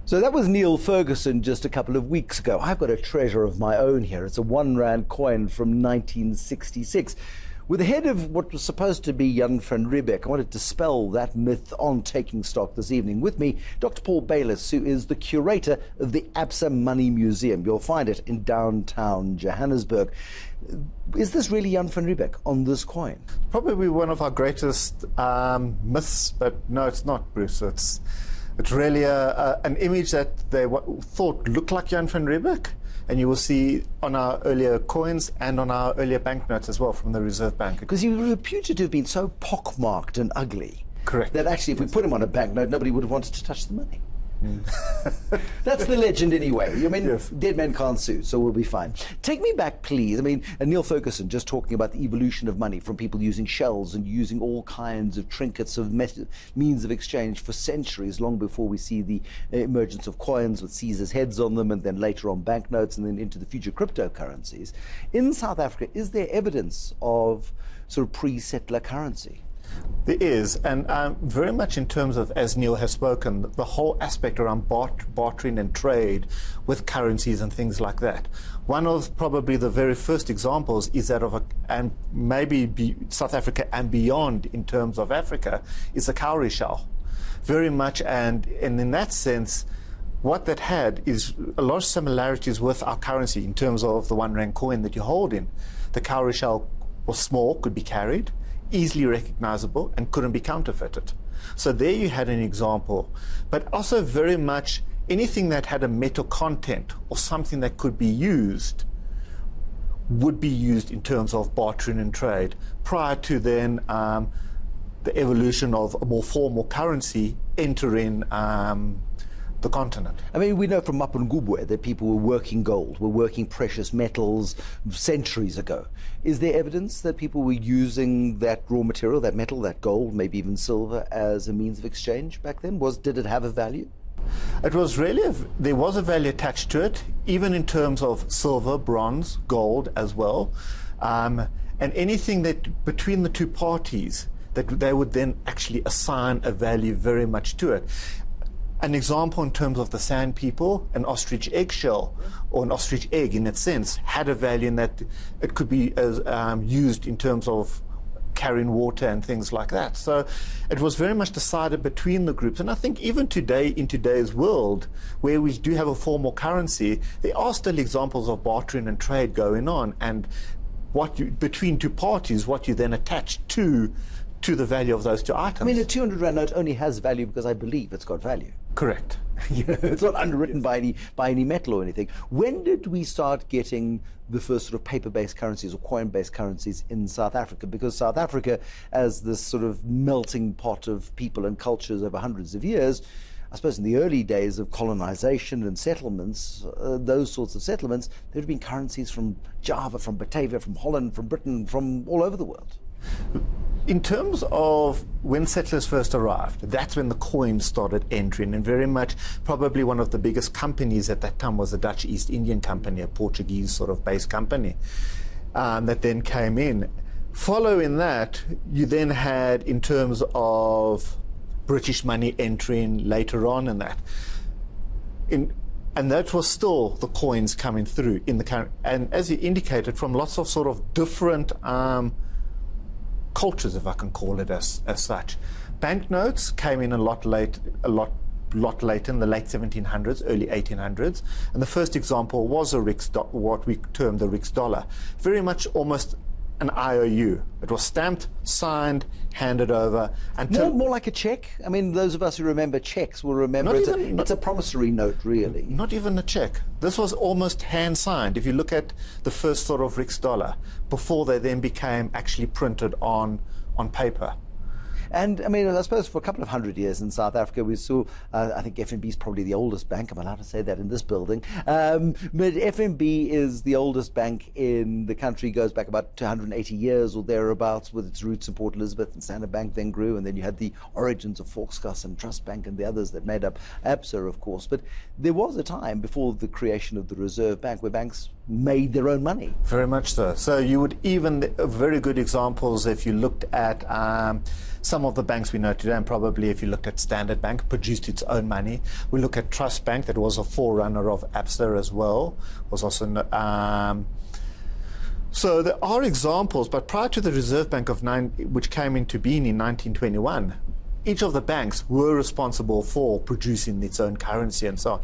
So that was Neil Ferguson just a couple of weeks ago. I've got a treasure of my own here. It's a R1 coin from 1966. With the head of what was supposed to be Jan van Riebeeck, I want to dispel that myth on Taking Stock this evening. With me, Dr. Paul Bayliss, who is the curator of the Absa Money Museum. You'll find it in downtown Johannesburg. Is this really Jan van Riebeeck on this coin? Probably one of our greatest myths, but no, it's not, Bruce. It's really an image that they thought looked like Jan van Riebeeck, and you will see on our earlier coins and on our earlier banknotes as well from the Reserve Bank. Because he was reputed to have been so pockmarked and ugly. Correct. That actually, if we put him on a banknote, nobody would have wanted to touch the money. That's the legend anyway. I mean, yes. Dead men can't sue, so we'll be fine. Take me back, please. I mean, Neil Ferguson just talking about the evolution of money from people using shells and using all kinds of trinkets of means of exchange for centuries, long before we see the emergence of coins with Caesar's heads on them, and then later on banknotes, and then into the future cryptocurrencies. In South Africa, is there evidence of sort of pre-settler currency? There is, and very much in terms of, as Neil has spoken, the whole aspect around bartering and trade with currencies and things like that. One of probably the very first examples is that of, and maybe South Africa and beyond in terms of Africa, is the cowrie shell. Very much, and in that sense, what that had is a lot of similarities with our currency in terms of the R1 coin that you hold in. The cowrie shell was small, could be carried, easily recognizable, and couldn't be counterfeited. So there you had an example. But also very much anything that had a metal content or something that could be used would be used in terms of bartering and trade, prior to then the evolution of a more formal currency entering the continent. I mean, we know from Mapungubwe that people were working gold, were working precious metals centuries ago. Is there evidence that people were using that raw material, that metal, that gold, maybe even silver, as a means of exchange back then? Did it have a value? It was really, there was a value attached to it, even in terms of silver, bronze, gold as well. And anything that between the two parties, that they would then actually assign a value very much to it. An example in terms of the San people, an ostrich eggshell, or an ostrich egg in that sense, had a value in that it could be used in terms of carrying water and things like that. So it was very much decided between the groups. And I think even today, in today's world, where we do have a formal currency, there are still examples of bartering and trade going on. And between two parties, what you then attach to the value of those two items. I mean, a 200 Rand note only has value because I believe it's got value. Correct. It's not underwritten by any metal or anything. When did we start getting the first sort of paper-based currencies or coin-based currencies in South Africa? Because South Africa, as this sort of melting pot of people and cultures over hundreds of years, I suppose in the early days of colonization and settlements, those sorts of settlements, there would have been currencies from Java, from Batavia, from Holland, from Britain, from all over the world. In terms of when settlers first arrived, that's when the coins started entering, and very much probably one of the biggest companies at that time was the Dutch East Indian Company, a Portuguese sort of based company that then came in. Following that, you then had, in terms of British money entering later on in that. And that was still the coins coming through in the current, and as you indicated, from lots of sort of different cultures, if I can call it as such. Banknotes came in a lot later, in the late 1700s, early 1800s, and the first example was what we termed the Rix dollar. Very much almost an IOU. It was stamped, signed, handed over. More like a check? I mean, those of us who remember checks will remember it's a promissory note, really. Not even a check. This was almost hand-signed. If you look at the first sort of Rix dollar, before they then became actually printed on paper. And I mean, I suppose for a couple of hundred years in South Africa, we saw, I think FNB is probably the oldest bank. I'm allowed to say that in this building. But FNB is the oldest bank in the country, goes back about 280 years or thereabouts, with its roots in Port Elizabeth, and Standard Bank then grew, and then you had the origins of Volkskas and Trust Bank and the others that made up Absa, of course. But there was a time before the creation of the Reserve Bank where banks made their own money. Very much so. So you would even, very good examples if you looked at some of the banks we know today, and probably if you looked at Standard Bank, produced its own money. We look at Trust Bank, that was a forerunner of Absa as well, was also... so there are examples, but prior to the Reserve Bank which came into being in 1921, each of the banks were responsible for producing its own currency and so on.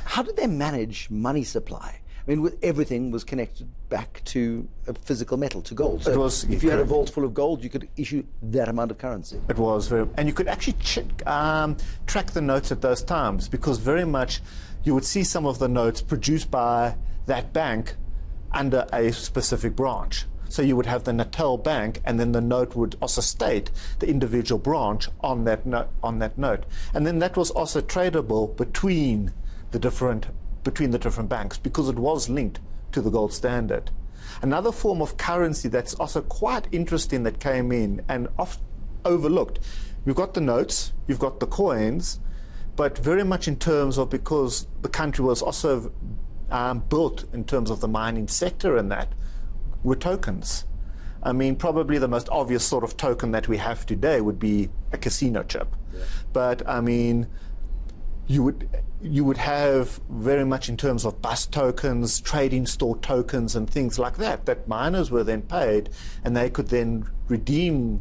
How did they manage money supply? I mean, everything was connected back to a physical metal, to gold. So if you had a vault full of gold, you could issue that amount of currency. It was very, and you could actually track the notes at those times, because very much you would see some of the notes produced by that bank under a specific branch. So you would have the Natal Bank, and then the note would also state the individual branch on that note. And then that was also tradable between the different banks, because it was linked to the gold standard. Another form of currency that's also quite interesting that came in and oft overlooked, you've got the notes, you've got the coins, but very much in terms of, because the country was also built in terms of the mining sector, and that were tokens. I mean, probably the most obvious sort of token that we have today would be a casino chip. Yeah. But I mean, you would have very much in terms of bus tokens, trading store tokens and things like that, that miners were then paid, and they could then redeem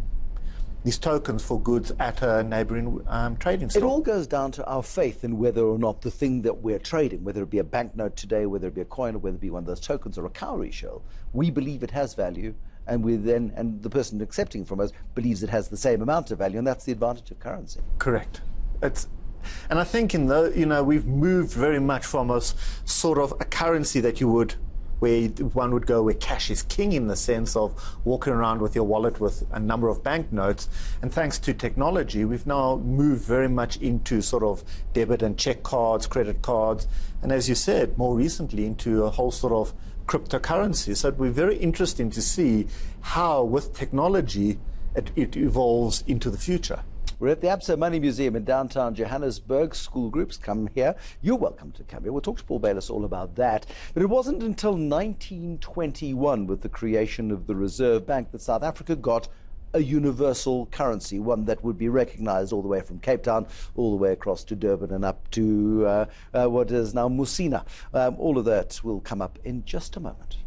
these tokens for goods at a neighboring trading store. It all goes down to our faith in whether or not the thing that we're trading, whether it be a banknote today, whether it be a coin, or whether it be one of those tokens or a cowrie shell, we believe it has value, and and the person accepting from us believes it has the same amount of value, and that's the advantage of currency. Correct. And I think we've moved very much from a sort of a currency that where one would go where cash is king, in the sense of walking around with your wallet with a number of banknotes. And thanks to technology, we've now moved very much into sort of debit and check cards, credit cards, and as you said, more recently into a whole sort of cryptocurrency. So it'd be very interesting to see how, with technology, it evolves into the future. We're at the Absa Money Museum in downtown Johannesburg. School groups come here. You're welcome to come here. We'll talk to Paul Bayliss all about that. But it wasn't until 1921, with the creation of the Reserve Bank, that South Africa got a universal currency, one that would be recognized all the way from Cape Town, all the way across to Durban and up to what is now Musina. All of that will come up in just a moment.